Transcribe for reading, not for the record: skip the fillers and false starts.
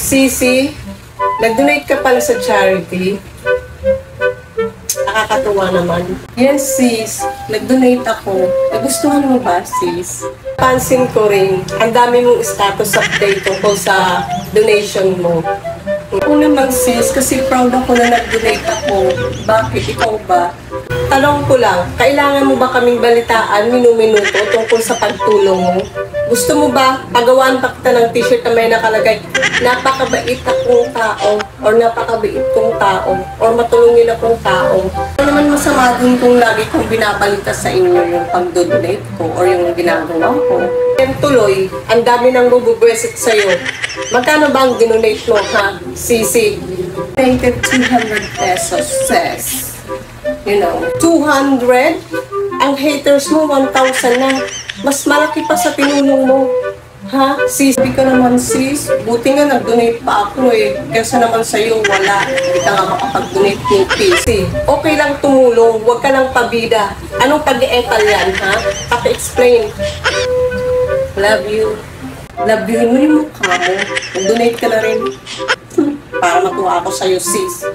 Sisi, nag-donate ka pala sa charity. Nakakatuwa naman. Yes, sis. Nag-donate ako. Nagustuhan mo ba, sis? Pansin ko rin, ang dami mong status update tungkol sa donation mo. Oo naman, sis, kasi proud ako na nag-donate ako. Bakit? Ikaw ba? Tanong ko lang, kailangan mo ba kaming balitaan minuminuto tungkol sa pagtulong mo? Gusto mo ba pagawaan pa kita ng t-shirt na may nakalagay, napakabait akong tao, or napakabait kong tao, or matulungin akong tao? Ano naman masama dun kung lagi kong binabalita sa inyo yung pag-donate ko or yung ginagawa ko? Yan tuloy, ang dami nang bububwesit sa'yo. Magkano ba ang dinonate mo, ha, Sisi? Donated 200 pesos, sis. You know, 200? Ang haters mo, 1,000 na. Mas malaki pa sa tinulong mo. Ha? Sis, di ka naman, sis. Buti nga nag-donate pa ako eh. Kasi naman sa'yo, wala. Hindi ka nga makapag-donate ng PC. Okay lang tumulong. Huwag ka lang pabida. Anong pag-eetal yan, ha? Paki-explain. Love you. Love you mo yung mukha mo. Mag-donate ka na rin. Para matuwa ako sa'yo, sis.